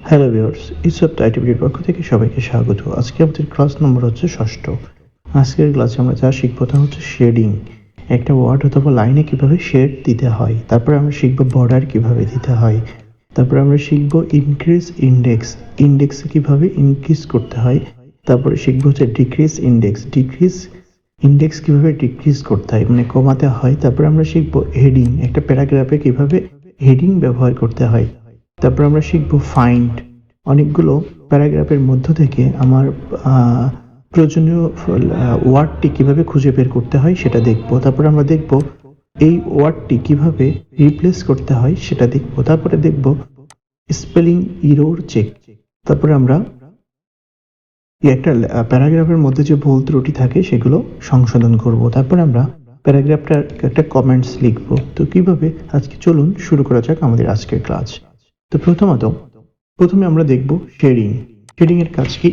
Hello viewers, eSoft itbd পক্ষ থেকে সবাইকে স্বাগত। আজকে আমাদের ক্লাস নম্বর হচ্ছে ৬ষ্ঠ। আজকের ক্লাসে আমরা যা শিখবো তা হচ্ছে শেডিং। একটা ওয়ার্ড অথবা লাইনে কিভাবে শেড দিতে হয়। তারপরে আমরা শিখবো বর্ডার কিভাবে দিতে হয়। তারপরে আমরা শিখবো ইনক্রিজ ইন্ডেক্স, ইন্ডেক্সে কিভাবে ইনক্রিজ করতে হয়। তারপরে শিখবো হচ্ছে ডিক্রিজ ইন্ডেক্স, ডিক্রিজ ইন্ডেক্স কিভাবে ডিক্রিজ করতে হয়, মানে কমাতে হয়। তারপরে আমরা শিখবো হেডিং, একটা প্যারাগ্রাফে কিভাবে হেডিং ব্যবহার করতে হয়। তারপর আমরা শিখব ফাইন্ড, অনেকগুলো প্যারাগ্রাফের মধ্য থেকে আমার প্রয়োজনীয় ওয়ার্ডটি কিভাবে খুঁজে বের করতে হয় সেটা দেখব। তারপর আমরা দেখব এই ওয়ার্ডটি কিভাবে রিপ্লেস করতে হয় সেটা দেখব। তারপরে দেখব স্পেলিং ইরর চেক। তারপরে আমরা একটা প্যারাগ্রাফের মধ্যে যে ভুল ত্রুটি থাকে সেগুলো সংশোধন করব। তারপর আমরা প্যারাগ্রাফটার একটা কমেন্টস লিখব। তো কিভাবে, আজকে চলুন শুরু করা যাক আমাদের আজকের ক্লাস। তো প্রথমে আমরা দেখব শেডিং। শেডিং এর কাজ কি?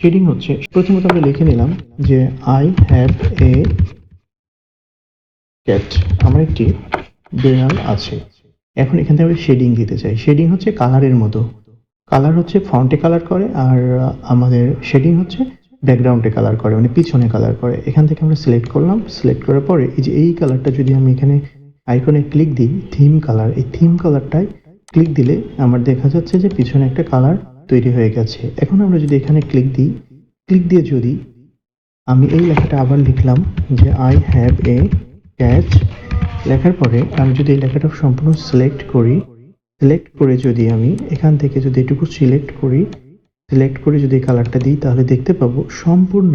শেডিং হচ্ছে, প্রথমত আমরা লিখে নিলাম যে আই হ্যাভ এ ক্যাট, আমার একটি বিড়াল আছে। এখন এখান থেকে আমরা শেডিং দিতে চাই। শেডিং হচ্ছে কালারের মতো, কালার হচ্ছে ফন্টে কালার করে, আর আমাদের শেডিং হচ্ছে ব্যাকগ্রাউন্ডে কালার করে, মানে পিছনে কালার করে। এখান থেকে আমরা সিলেক্ট করলাম। সিলেক্ট করার পরে এই যে এই কালারটা যদি আমি এখানে আইকনে ক্লিক দিই, থিম কালার, এই থিম কালারটায় ক্লিক দিলে আমার দেখা যাচ্ছে যে পিছনে একটা কালার তৈরি হয়ে গেছে। এখন আমরা যদি এখানে ক্লিক দিই, ক্লিক দিয়ে যদি আমি এই লেখাটা আবার লিখলাম যে আই হ্যাভ এ ক্যাট, লেখার পরে আমি যদি এই লেখাটা সম্পূর্ণ সিলেক্ট করি, সিলেক্ট করে যদি আমি এখান থেকে যদি এটুকু সিলেক্ট করে যদি কালারটা দিই, তাহলে দেখতে পাবো সম্পূর্ণ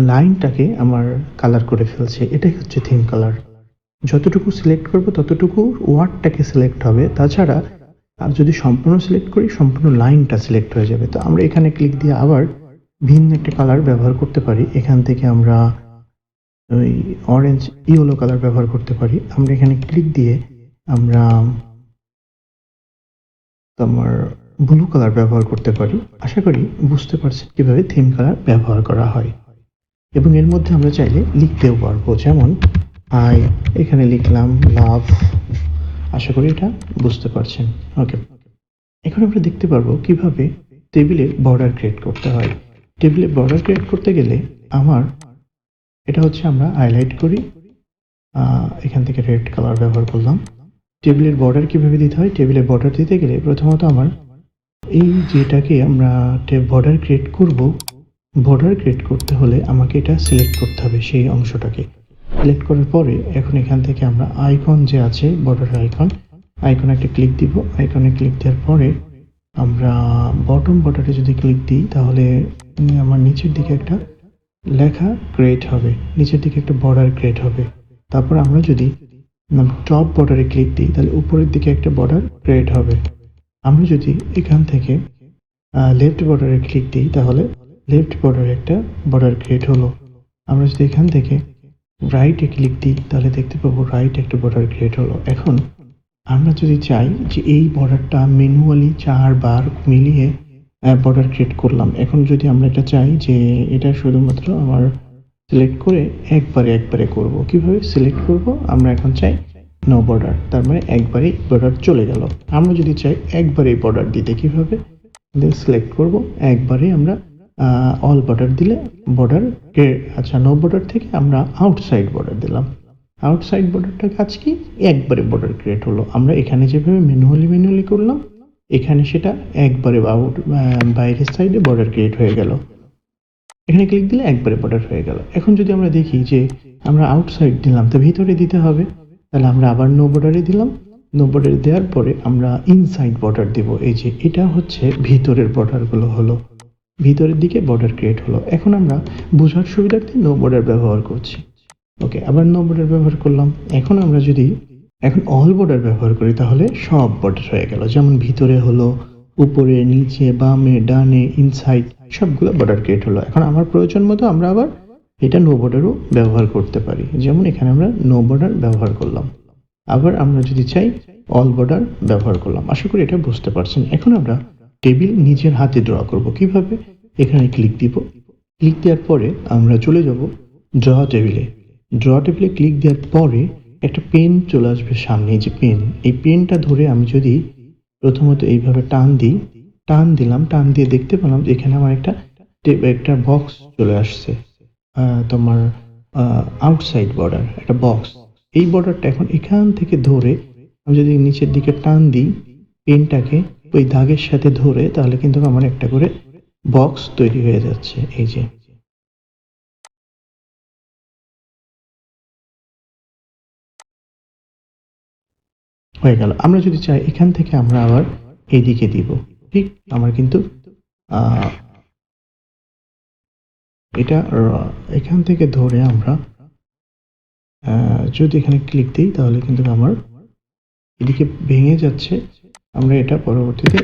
লাইনটাকে আমার কালার করে ফেলছে। এটাই হচ্ছে থিম কালার। যতটুকু সিলেক্ট করব ততটুকু ওয়ার্ডটাকে সিলেক্ট হবে, তাছাড়া আর যদি সম্পূর্ণ সিলেক্ট করি সম্পূর্ণ লাইনটা সিলেক্ট হয়ে যাবে। তো আমরা এখানে ক্লিক দিয়ে আবার ভিন্ন একটা কালার ব্যবহার করতে পারি। এখান থেকে আমরা ওই অরেঞ্জ ইয়েলো কালার ব্যবহার করতে পারি। আমরা এখানে ক্লিক দিয়ে আমরা তোমার ব্লু কালার ব্যবহার করতে পারি। আশা করি বুঝতে পারছেন কিভাবে থিম কালার ব্যবহার করা হয়। এবং এর মধ্যে আমরা চাইলে লিখতেও পারবো, যেমন আই এখানে লিখলাম লাভ। আশা করি এটা বুঝতে পারছেন। ওকে, এখন আমরা দেখতে পারবো কিভাবে টেবিলে বর্ডার ক্রিয়েট করতে হয়। টেবিলে বর্ডার ক্রিয়েট করতে গেলে আমার এটা হচ্ছে, আমরা হাইলাইট করি, এখান থেকে রেড কালার ব্যবহার করলাম। টেবিলের বর্ডার কিভাবে দিতে হয়? টেবিলের বর্ডার দিতে গেলে প্রথমত আমার এই যেটাকে আমরা বর্ডার ক্রিয়েট করব, বর্ডার ক্রিয়েট করতে হলে আমাকে এটা সিলেক্ট করতে হবে, সেই অংশটাকে সিলেক্ট করার পরে এখন এখান থেকে আমরা আইকন যে আছে বর্ডার আইকনে একটা ক্লিক দিব। আইকনে ক্লিক দেওয়ার পরে আমরা বটম বর্ডারে যদি ক্লিক দিই, তাহলে আমার নিচের দিকে একটা লেখা ক্রিয়েট হবে, নিচের দিকে একটা বর্ডার ক্রিয়েট হবে। তারপর আমরা যদি টপ বর্ডারে ক্লিক দিই, তাহলে উপরের দিকে একটা বর্ডার ক্রিয়েট হবে। আমরা যদি এখান থেকে লেফট বর্ডারে ক্লিক দিই, তাহলে লেফট বর্ডারে একটা বর্ডার ক্রিয়েট হলো। আমরা যদি এখান থেকে রাইটে ক্লিক দিই, তাহলে দেখতে পাবো রাইট একটা বর্ডার ক্রিয়েট হলো। এখন আমরা যদি চাই যে এই বর্ডারটা ম্যানুয়ালি 4 বার মিলিয়ে বর্ডার ক্রিয়েট করলাম, এখন যদি আমরা এটা চাই যে এটা শুধুমাত্র আমার সিলেক্ট করে একবারে করব, কিভাবে সিলেক্ট করব? আমরা এখন চাই নো বর্ডার, তার মানে একবারেই বর্ডার চলে গেল। আমরা যদি চাই একবারেই বর্ডার দিতে, কিভাবে? সিলেক্ট করব, একবারে আমরা অল বর্ডার দিলে বর্ডার, আচ্ছা নো বর্ডার থেকে আমরা আউটসাইড বর্ডার দিলাম। আউটসাইড বর্ডারটার কাজ কি? একবারে বর্ডার ক্রিয়েট হলো। আমরা এখানে যেভাবে ম্যানুয়ালি করলাম, এখানে সেটা একবারে বাইরের সাইডে বর্ডার ক্রিয়েট হয়ে গেল। এখানে ক্লিক দিলে একবারে বর্ডার হয়ে গেল। এখন যদি আমরা দেখি যে আমরা আউটসাইড দিলাম, তো ভিতরে দিতে হবে, তাহলে আমরা আবার নো বর্ডারে দিলাম। নো বর্ডারে দেওয়ার পরে আমরা ইনসাইড বর্ডার দিব। এই যে এটা হচ্ছে ভিতরের বর্ডারগুলো হলো, ভিতরের দিকে বর্ডার ক্রিয়েট হলো। এখন আমরা বোঝার সুবিধার্থে নো বর্ডার ব্যবহার করছি। ওকে, আবার নো বর্ডার ব্যবহার করলাম। এখন আমরা যদি অল বর্ডার ব্যবহার করি, তাহলে সব বর্ডার হয়ে গেল, যেমন ভিতরে হলো, উপরে, নিচে, বামে, ডানে, ইনসাইড, সবগুলো বর্ডার ক্রিয়েট হলো। এখন আমার প্রয়োজন মতো আমরা আবার এটা নো বর্ডারও ব্যবহার করতে পারি, যেমন এখানে আমরা নো বর্ডার ব্যবহার করলাম। আবার আমরা যদি চাই অল বর্ডার ব্যবহার করলাম। আশা করি এটা বুঝতে পারছেন। এখন আমরা টেবিল নিজের হাতে ড্র করব, কিভাবে? এখানে ক্লিক দিব। ক্লিক দেওয়ার পরে আমরা চলে যাব ড্র টেবিলে। ড্র টেবিলে ক্লিক দেওয়ার পরে একটা পেন চলে আসবে সামনে, যে পেন, এই পেনটা ধরে আমি যদি প্রথমত এইভাবে টান দিই, টান দিলাম, টান দিয়ে দেখতে পেলাম যে এখানে আমার একটা বক্স চলে আসছে, তোমার আউটসাইড বর্ডার একটা বক্স। এই বর্ডারটা এখন এখান থেকে ধরে আমি যদি নিচের দিকে টান দিই পেনটাকে ওই দাগের সাথে ধরে, তাহলে কিন্তু আমার একটা করে বক্স তৈরি হয়ে যাচ্ছে। এই যে হয়ে গেল। আমরা যদি চাই এখান থেকে আমরা আবার এইদিকে দিব, ঠিক আমার কিন্তু এটা এখান থেকে ধরে আমরা যদি এখানে ক্লিক দিই তাহলে কিন্তু আমার এদিকে ভেঙে যাচ্ছে। আমরা এটা পরবর্তীতে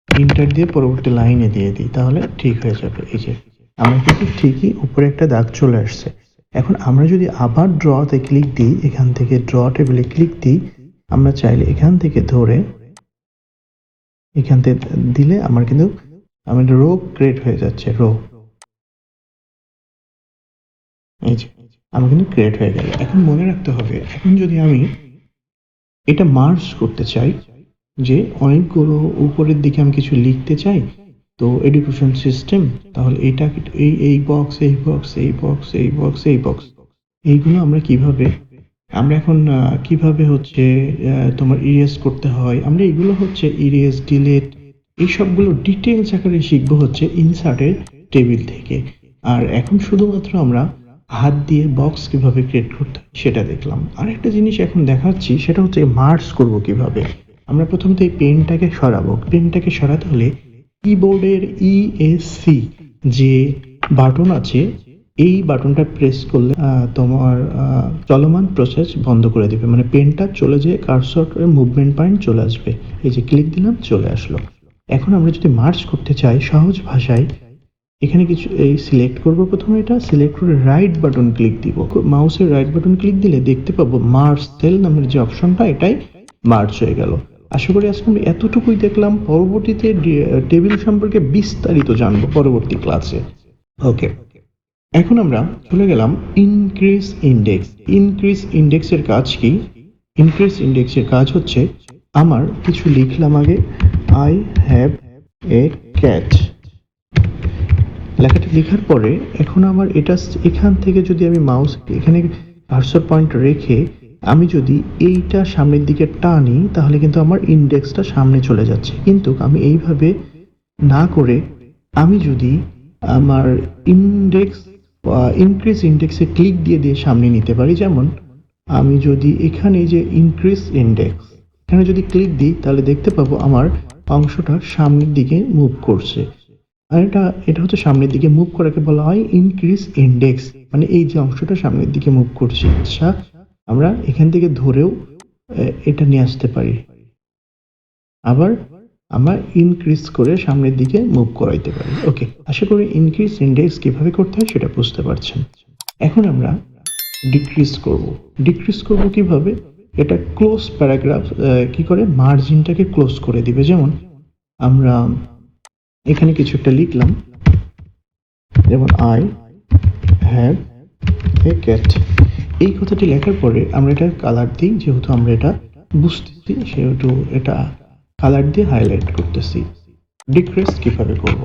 ইন্টার দিয়ে পরবর্তী লাইনে দিয়ে দিই, তাহলে ঠিক হয়ে যাবে। এই যে আমার কিন্তু ঠিকই উপরে একটা দাগ চলে আসছে। এখন আমরা যদি আবার ড্রতে ক্লিক দিই, এখান থেকে ড্র টেবিলে ক্লিক দিই, আমরা চাইলে এখান থেকে ধরে এখান থেকে দিলে আমার কিন্তু আমাদের রো ক্রিয়েট হয়ে যাচ্ছে। রো এই যে আমার কিন্তু ক্রিয়েট হয়ে গেল। এখন মনে রাখতে হবে, এখন যদি আমি এটা মার্জ করতে চাই, যে অনেকগুলো উপরের দিকে আমি কিছু লিখতে চাই, তো এডুকেশন সিস্টেম, তাহলে এটা এই বক্স, এই বক্স, এই বক্স, এই বক্স, এই বক্স, এইগুলো আমরা কিভাবে আমরা এখন কিভাবে হচ্ছে তোমার ইরেজ করতে হয়, আমরা এগুলো হচ্ছে ইরেজ, ডিলিট, এই সবগুলো ডিটেলস আকারে শিখবো হচ্ছে ইনসার্টের টেবিল থেকে। আর এখন শুধুমাত্র আমরা হাত দিয়ে বক্স কিভাবে ক্রিয়েট করতে হয় সেটা দেখলাম। আর একটা জিনিস এখন দেখাচ্ছি, সেটা হচ্ছে মার্জ করব কিভাবে। আমরা প্রথমত এই পেনটাকে সরাবো। পেনটাকে সরাতে হলে কিবোর্ডের ইএসসি যে বাটন আছে, এই বাটনটা প্রেস করলে তোমার চলমান প্রসেস বন্ধ করে দিবে, মানে পেনটা চলে যেয়ে কার্সরের মুভমেন্ট পয়েন্ট চলে আসবে। এই যে ক্লিক দিলাম, চলে আসলো। এখন আমরা যদি মার্জ করতে চাই সহজ ভাষায়, এখানে কিছু এই সিলেক্ট করব, প্রথমে এটা সিলেক্ট করে রাইট বাটন ক্লিক দিব। মাউসের রাইট বাটন ক্লিক দিলে দেখতে পাবো মার্জ সেল নামের যে অপশনটা, এটাই মার্জ হয়ে গেল। আশা করি আজকে আমরা এতটুকুই দেখলাম। পরবর্তীতে টেবিল সম্পর্কে বিস্তারিত জানবো পরবর্তী ক্লাসে। ওকে, এখন আমরা চলে গেলাম ইনক্রিজ ইন্ডেক্স। ইনক্রিজ ইন্ডেক্সের কাজ কি? ইনক্রিজ ইন্ডেক্সের কাজ হচ্ছে, আমার কিছু লিখলাম আগে, আই হ্যাভ এ ক্যাট, লেখাটা লেখার পরে এখন আমার এটা এখান থেকে যদি আমি মাউস এখানে কার্সর পয়েন্ট রেখে আমি যদি এইটা সামনের দিকে টানি, তাহলে কিন্তু আমার ইন্ডেক্সটা সামনে চলে যাচ্ছে। কিন্তু আমি এইভাবে না করে আমি যদি আমার ইন্ডেক্স ইনক্রিজ ইন্ডেক্সে ক্লিক দিয়ে দিয়ে সামনে নিতে পারি, যেমন আমি যদি এখানে যে ইনক্রিজ ইন্ডেক্স এখানে যদি ক্লিক দিই, তাহলে দেখতে পাবো আমার অংশটা সামনের দিকে মুভ করছে। আর এটা হচ্ছে সামনের দিকে মুভ করাকে বলা হয় ইনক্রিজ ইন্ডেক্স, মানে এই যে অংশটা সামনের দিকে মুভ করছে। আচ্ছা, আমরা এখান থেকে ধরেও এটা নিয়ে আসতে পারি, আবার আমরা ইনক্রিজ করে সামনের দিকে মুভ করাইতে পারি। ওকে, আশা করি ইনক্রিজ ইন্ডেক্স কিভাবে করতে হয় সেটা বুঝতে পারছেন। এখন আমরা ডিক্রিজ করব। ডিক্রিজ করব কিভাবে? এটা ক্লোজ প্যারাগ্রাফ কি করে মার্জিনটাকে ক্লোজ করে দিবে। যেমন আমরা এখানে কিছু একটা লিখলাম, যেমন আই হ্যাভ এ ক্যাট, এই কথাটি লেখার পরে আমরা এটা কালার দিই, যেহেতু আমরা এটা বুঝতেছি সেহেতু এটা কালার দিয়ে হাইলাইট করতেছি। ডিক্রিজ কিভাবে করব?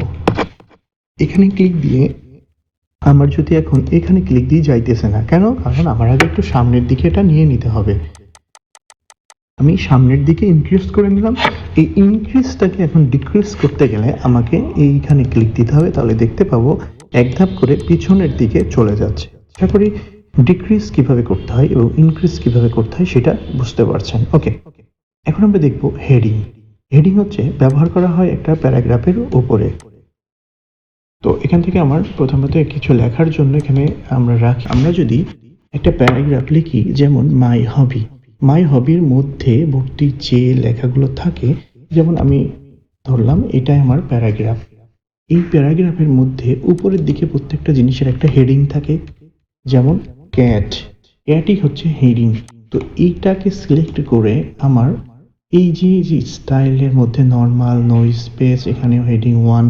এখানে ক্লিক দিয়ে আমার যদি এখন এখানে ক্লিক দিয়ে যাইতেছে না কেন? কারণ আমার আগে একটু সামনের দিকে এটা নিয়ে নিতে হবে। আমি সামনের দিকে ইনক্রিজ করে নিলাম। এই ইনক্রিজটাকে এখন ডিক্রিজ করতে গেলে আমাকে এইখানে ক্লিক দিতে হবে, তাহলে দেখতে পাবো এক ধাপ করে পিছনের দিকে চলে যাচ্ছে। আশা করি ডিক্রিজ কিভাবে করতে হয় এবং ইনক্রিজ কিভাবে করতে হয় সেটা বুঝতে পারছেন। ওকে, এখন আমরা দেখব হেডিং। হেডিং হচ্ছে ব্যবহার করা হয় একটা প্যারাগ্রাফের উপরে। তো এখান থেকে আমার প্রথমত কিছু লেখার জন্য এখানে আমরা যদি একটা প্যারাগ্রাফ লিখি, যেমন মাই হবি, মাই হবির মধ্যে ভর্তি যে লেখাগুলো থাকে, যেমন আমি ধরলাম এটাই আমার প্যারাগ্রাফ। এই প্যারাগ্রাফের মধ্যে উপরের দিকে প্রত্যেকটা জিনিসের একটা হেডিং থাকে, যেমন ক্যাট, ক্যাটই হচ্ছে হেডিং। তো এইটাকে সিলেক্ট করে আমার এই যে স্টাইলের মধ্যে নর্মাল, নো স্পেস, এখানে হেডিং 1,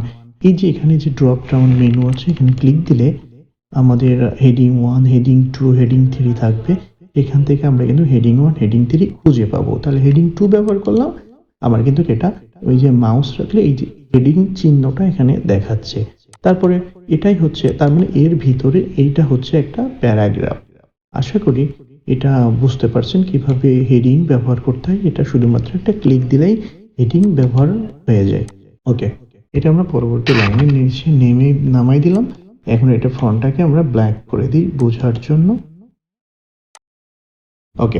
এই যে এখানে যে ড্রপ ডাউন মেনু আছে, এখানে ক্লিক দিলে আমাদের হেডিং 1, হেডিং 2, হেডিং 3 থাকবে। এখান থেকে আমরা কিন্তু হেডিং 1, হেডিং 3 খুঁজে পাবো। তাহলে হেডিং 2 ব্যবহার করলাম, আমার কিন্তু এটা ওই যে মাউস রাখলে এই যে হেডিং চিহ্নটা এখানে দেখাচ্ছে। তারপরে এটাই হচ্ছে, তার মানে এর ভিতরে এইটা হচ্ছে একটা প্যারাগ্রাফ। আশা করি এটা বুঝতে পারছেন কিভাবে হেডিং ব্যবহার করতে হয়। এটা শুধুমাত্র একটা ক্লিক দিলেই হেডিং ব্যবহার হয়ে যায়। ওকে, এটা আমরা পরবর্তী লাইনে নিচে নামাই দিলাম। এখন এটা ফন্টটাকে আমরা ব্ল্যাক করে দিই বোঝার জন্য। ওকে,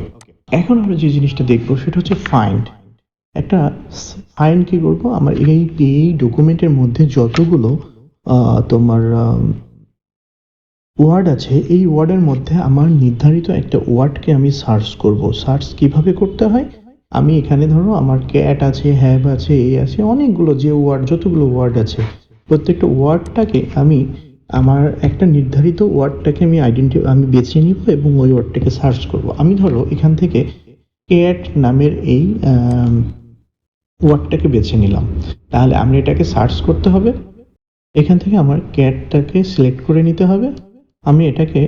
এখন আমরা যে জিনিসটা দেখবো সেটা হচ্ছে ফাইন্ড। একটা ফাইন্ড কি করব, আমার এই ডকুমেন্টের মধ্যে যতগুলো তোমার ওয়ার্ড আছে, এই ওয়ার্ডের মধ্যে আমার নির্ধারিত একটা ওয়ার্ডকে আমি সার্চ করব। সার্চ কিভাবে করতে হয়, আমি এখানে ধরো আমার ক্যাট আছে, হ্যাভ আছে, এই আছে, অনেকগুলো যে ওয়ার্ড, যতগুলো ওয়ার্ড আছে প্রত্যেকটা ওয়ার্ডটাকে আমি আমার একটা নির্ধারিত ওয়ার্ডটাকে আমি বেছে নিব এবং ওই ওয়ার্ডটাকে সার্চ করব। আমি ধরো এখান থেকে ক্যাট নামের এই ওয়ার্ডটাকে বেছে নিলাম। তাহলে আমি এটাকে সার্চ করতে হবে। এখান থেকে আমার ক্যাটটাকে সিলেক্ট করে নিতে হবে। আমি এটাকে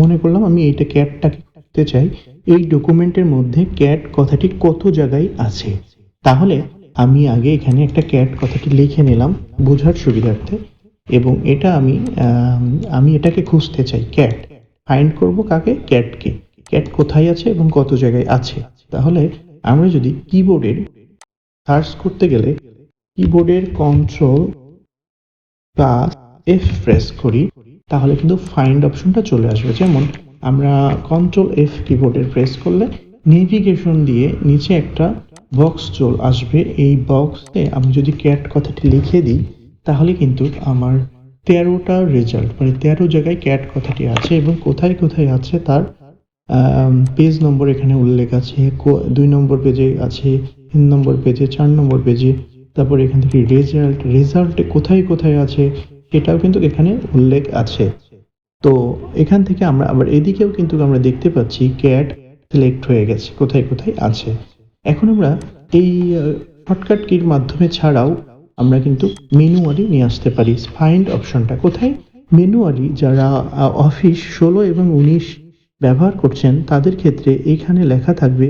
মনে করলাম আমি এইটা ক্যাটটাকে করতে চাই, এই ডকুমেন্টের মধ্যে ক্যাট কথাটি কত জায়গায় আছে। তাহলে আমি আগে এখানে একটা ক্যাট কথাটি লিখে নিলাম বোঝার সুবিধার্থে, এবং এটা আমি এটাকে খুঁজতে চাই, ক্যাট ফাইন্ড করব কাকে, ক্যাটকে। ক্যাট কোথায় আছে এবং কত জায়গায় আছে। তাহলে আমরা যদি কিবোর্ডের সার্চ করতে গেলে কিবোর্ডের কন্ট্রোল প্লাস এফ প্রেস করি, তাহলে কিন্তু ফাইন্ড অপশনটা চলে আসবে। যেমন আমরা কন্ট্রোল এফ কিবোর্ডের প্রেস করলে নেভিগেশন দিয়ে নিচে একটা বক্স চলে আসবে। এই বক্সে আমি যদি ক্যাট কথাটি লিখে দিই তাহলে কিন্তু আমার 13টা রেজাল্ট, মানে 13 জায়গায় ক্যাট কথাটি আছে এবং কোথায় কোথায় আছে তার পেজ নম্বর এখানে উল্লেখ আছে। 2 নম্বর পেজে আছে, 3 নম্বর পেজে, 4 নম্বর পেজে। তারপর এখান থেকে রেজাল্টে কোথায় কোথায় আছে সেটাও কিন্তু এখানে উল্লেখ আছে। তো এখান থেকে আমরা আবার এদিকেও কিন্তু আমরা দেখতে পাচ্ছি ক্যাট সিলেক্ট হয়ে গেছে কোথায় কোথায় আছে। এখন আমরা এই শর্টকাট কির মাধ্যমে ছাড়াও আমরা কিন্তু ম্যানুয়ালি নিয়ে আসতে পারি ফাইন্ড অপশনটা। কোথায়? ম্যানুয়ালি যারা অফিস 16 এবং 19 ব্যবহার করছেন তাদের ক্ষেত্রে এখানে লেখা থাকবে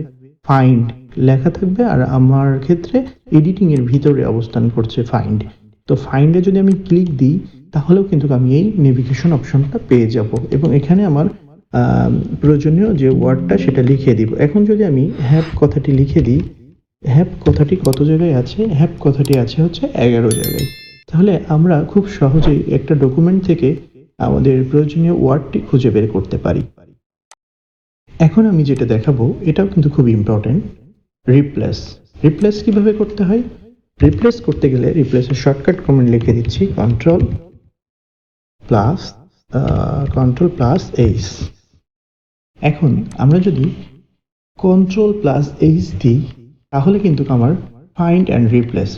ফাইন্ড লেখা থাকবে, আর আমার ক্ষেত্রে এডিটিং এর ভিতরে অবস্থান করছে ফাইন্ড। তো ফাইন্ডে যদি আমি ক্লিক দিই তাহলেও কিন্তু আমি এই নেভিগেশন অপশনটা পেয়ে যাব এবং এখানে আমার প্রয়োজনীয় যে ওয়ার্ডটা সেটা লিখে দিব। এখন যদি আমি হ্যাভ কথাটি লিখে দিই, হ্যাভ কথাটি কত জায়গায় আছে? হ্যাভ কথাটি আছে হচ্ছে 11 জায়গায়। তাহলে আমরা খুব সহজেই একটা ডকুমেন্ট থেকে আমাদের প্রয়োজনীয় ওয়ার্ডটি খুঁজে বের করতে পারি। এখন আমি যেটা দেখাবো এটাও কিন্তু খুব ইম্পর্টেন্ট, রিপ্লেস। রিপ্লেস কিভাবে করতে হয়? রিপ্লেস করতে গেলে রিপ্লেসের শর্টকাট কমান্ড লিখে দিচ্ছি কন্ট্রোল প্লাস এইচ। এখন আমরা যদি কন্ট্রোল প্লাস এইচ দিই তাহলে কিন্তু আমার ফাইন্ড অ্যান্ড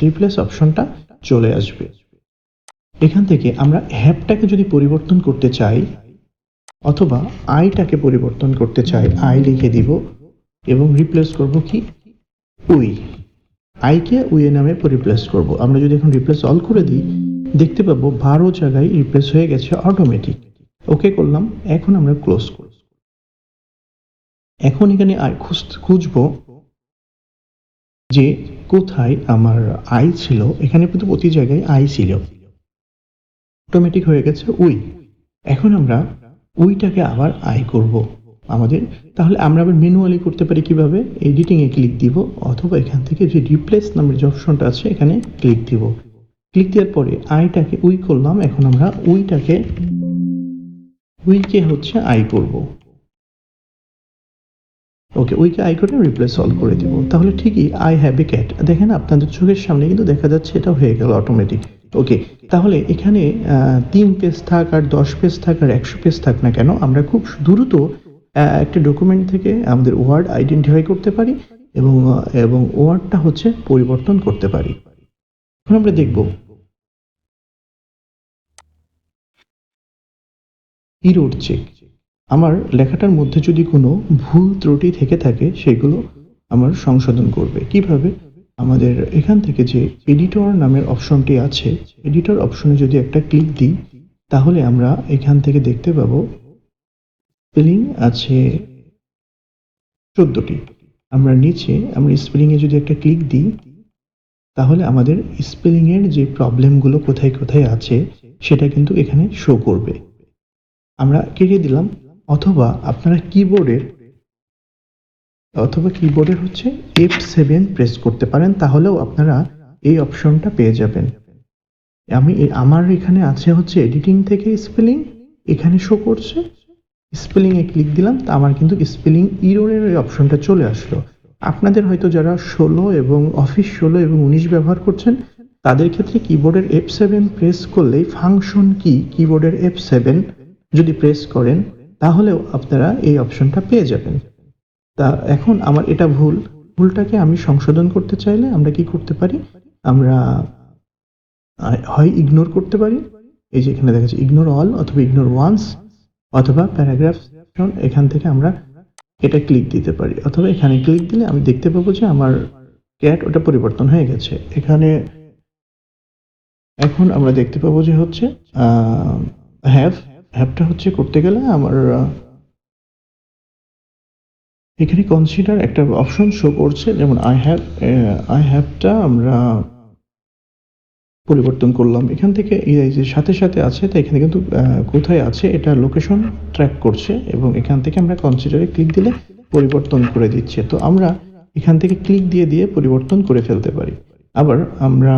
রিপ্লেস অপশনটা চলে আসবে। এখান থেকে আমরা হ্যাভটাকে যদি পরিবর্তন করতে চাই অথবা আইটাকে পরিবর্তন করতে চাই, আই লিখে দিব এবং রিপ্লেস করব কি উই। আইকে উই নামে রিপ্লেস করব। আমরা যদি এখন রিপ্লেস অল করে দিই দেখতে পাবো 12 জায়গায় রিপ্লেস হয়ে গেছে অটোমেটিক। ওকে করলাম। এখন আমরা ক্লোজ করব। এখন এখানে খুঁজবো যে কোথায় আমার আই ছিল। এখানে কিন্তু প্রতি জায়গায় আই ছিল, অটোমেটিক হয়ে গেছে উই। এখন আমরা উইটাকে আবার আই করব আমাদের। তাহলে আমরা আবার ম্যানুয়ালি করতে পারি কিভাবে? এডিটিং এ ক্লিক দিব অথবা এখান থেকে যে রিপ্লেস নামের যে অপশনটা আছে এখানে ক্লিক দিব। ক্লিক দেওয়ার পরে আইটাকে উই করলাম। এখন আমরা উইকে হচ্ছে আই করব। ওকে, উইকে আই করে রিপ্লেস সলভ করে দিব। তাহলে ঠিকই আই হ্যাভ এ ক্যাট, দেখেন আপনাদের চোখের সামনে কিন্তু দেখা যাচ্ছে এটা হয়ে গেল অটোমেটিক। ওকে, তাহলে এখানে 3 পেজ থাক আর 10 পেজ থাক আর 100 পেজ থাক না কেন, আমরা খুব দ্রুত একটা ডকুমেন্ট থেকে আমাদের ওয়ার্ড আইডেন্টিফাই করতে পারি এবং ওয়ার্ডটা হচ্ছে পরিবর্তন করতে পারি। এখন আমরা দেখব ইরর চেক। আমার লেখাটার মধ্যে যদি কোনো ভুল ত্রুটি থেকে থাকে সেগুলো আমার সংশোধন করবে কিভাবে? আমাদের এখান থেকে যে এডিটর নামের অপশনটি আছে, এডিটর অপশনে যদি একটা ক্লিক দিই তাহলে আমরা এখান থেকে দেখতে পাবো স্পেলিং আছে 14টি। আমরা নিচে আমরা স্পেলিং এ যদি একটা ক্লিক দিই তাহলে আমাদের স্পেলিংয়ের যে প্রবলেমগুলো কোথায় কোথায় আছে সেটা কিন্তু এখানে শো করবে। আমরা কেটে দিলাম। অথবা আপনারা কিবোর্ডের হচ্ছে F7 প্রেস করতে পারেন, তাহলেও আপনারা এই অপশনটা পেয়ে যাবেন। আমার এখানে আছে হচ্ছে এডিটিং থেকে স্পেলিং, এখানে শো করছে। স্পেলিং এ ক্লিক দিলাম, তা আমার কিন্তু স্পেলিং ইররের এই অপশনটা চলে আসলো। আপনাদের হয়তো যারা 16 এবং অফিস 16 এবং 19 ব্যবহার করছেন তাদের ক্ষেত্রে কিবোর্ডের F7 প্রেস করলেই ফাংশন কি কিবোর্ডের F7 যদি প্রেস করেন তাহলেও আপনারা এই অপশনটা পেয়ে যাবেন। তা এখন আমার এটা ভুলটাকে আমি সংশোধন করতে চাইলে আমরা কি করতে পারি, আমরা হয় ইগনোর করতে পারি, এই যে এখানে দেখা যাচ্ছে ইগনোর অল অথবা ইগনোর ওয়ান্স, অথবা প্যারাগ্রাফ এখান থেকে আমরা এটা ক্লিক দিতে পারি, অথবা এখানে ক্লিক দিলে আমি দেখতে পাবো যে আমার ক্যাট ওটা পরিবর্তন হয়ে গেছে। এখানে এখন আমরা দেখতে পাবো যে হচ্ছে হ্যাভটা হচ্ছে করতে গেলে আমার এখানে কনসিডার একটা অপশন শো করছে, যেমন আই হ্যাভটা আমরা পরিবর্তন করলাম। এখান থেকে এই যে সাথে সাথে আছে, তাই এখানে কিন্তু কোথায় আছে এটা লোকেশন ট্র্যাক করছে এবং এখান থেকে আমরা কনসিডারে ক্লিক দিলে পরিবর্তন করে দিচ্ছে। তো আমরা এখান থেকে ক্লিক দিয়ে পরিবর্তন করে ফেলতে পারি। আবার আমরা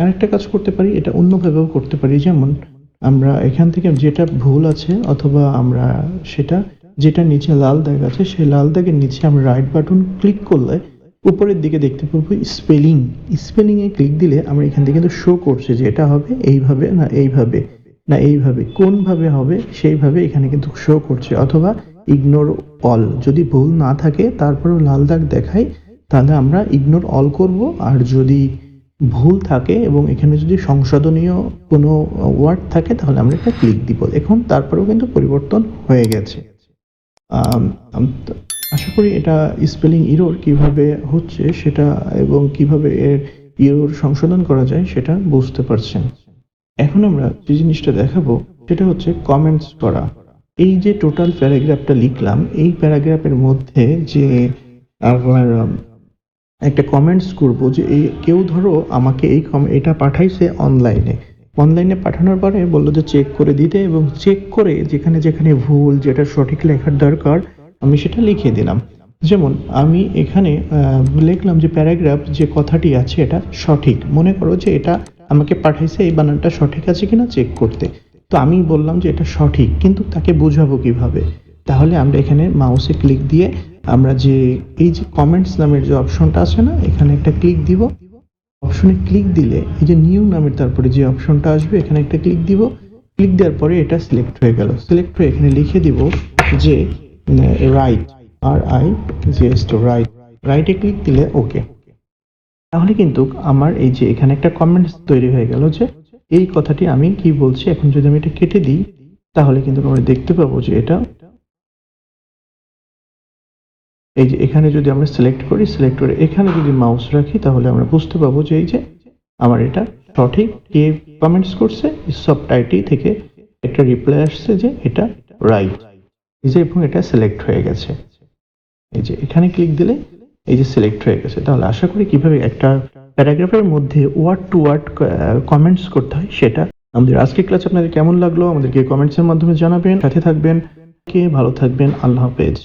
আরেকটা কাজ করতে পারি, এটা অন্যভাবেও করতে পারি, যেমন আমরা এখান থেকে যেটা ভুল আছে অথবা আমরা সেটা যেটা নিচে লাল দাগ আছে সেই লাল দাগের নিচে আমরা রাইট বাটন ক্লিক করলে উপরের দিকে দেখতে পাবো স্পেলিং এ ক্লিক দিলে আমরা এখান থেকে কিন্তু শো করছে যে এটা হবে এইভাবে না এইভাবে কোনভাবে হবে সেইভাবে এখানে কিন্তু শো করছে। অথবা ইগনোর অল যদি ভুল না থাকে তারপরেও লাল দাগ দেখায় তাহলে আমরা ইগনোর অল করব, আর যদি ভুল থাকে এবং এখানে যদি সংশোধনীয় কোনো ওয়ার্ড থাকে তাহলে আমরা এটা ক্লিক দিব। এখন তারপরেও কিন্তু পরিবর্তন হয়ে গেছে। আশা করি এটা স্পেলিং ইরর কিভাবে হচ্ছে সেটা এবং কিভাবে এর ইরর সংশোধন করা যায় সেটা বুঝতে পারছেন। এখন আমরা যে জিনিসটা দেখাবো সেটা হচ্ছে কমেন্টস করা। এই যে টোটাল প্যারাগ্রাফটা লিখলাম, এই প্যারাগ্রাফের মধ্যে যে আমার একটা কমেন্টস করব যে কেউ ধরো আমাকে এটা পাঠাইছে অনলাইনে পাঠানোর পরে বললো যে চেক করে দিতে, এবং চেক করে যেখানে যেখানে ভুল, যেটা সঠিক লেখার দরকার আমি সেটা লিখে দিলাম। যেমন আমি এখানে লিখলাম যে প্যারাগ্রাফ যে কথাটি আছে এটা সঠিক, মনে করো যে এটা আমাকে পাঠাইছে এই বানানটা সঠিক আছে কিনা চেক করতে। তো আমি বললাম যে এটা সঠিক, কিন্তু তাকে বোঝাবো কিভাবে? তাহলে আমরা এখানে মাউসে ক্লিক দিয়ে আমরা যে এই যে কমেন্টস নামের যে অপশনটা আছে না, এখানে একটা ক্লিক দিব। অপশনে ক্লিক দিলে এই যে নিউ নামের তারপরে যে অপশনটা আসবে এখানে একটা ক্লিক দিব। ক্লিক দেওয়ার পরে এটা সিলেক্ট হয়ে গেল। সিলেক্ট হয়ে এখানে লিখে দিব যে রাইট, রাইটে ক্লিক দিলে ওকে। তাহলে কিন্তু আমার এই যে এখানে একটা কমেন্টস তৈরি হয়ে গেল যে এই কথাটি আমি কি বলছি। এখন যদি আমি এটা কেটে দিই তাহলে কিন্তু আমরা দেখতে পাবো যে এটা এই যে এখানে যদি আমরা সিলেক্ট করে এখানে যদি মাউস রাখি তাহলে আমরা বুঝতে পাবো যে এই যে আমার এটা সঠিক। কে কমেন্টস করছে? ইসফট আইটি থেকে একটা রিপ্লাই আসছে যে এটা রাইট, এই যে এবং এটা সিলেক্ট হয়ে গেছে। এই যে এখানে ক্লিক দিলে এই যে সিলেক্ট হয়ে গেছে। তাহলে আশা করি কিভাবে একটা প্যারাগ্রাফের মধ্যে ওয়ার্ড টু ওয়ার্ড কমেন্টস করতে হয় সেটা আমাদের আজকের ক্লাস আপনাদের কেমন লাগলো আমাদেরকে কমেন্টসের মাধ্যমে জানাবেন। সাথে থাকবেন, কে ভালো থাকবেন। আল্লাহ হাফেজ।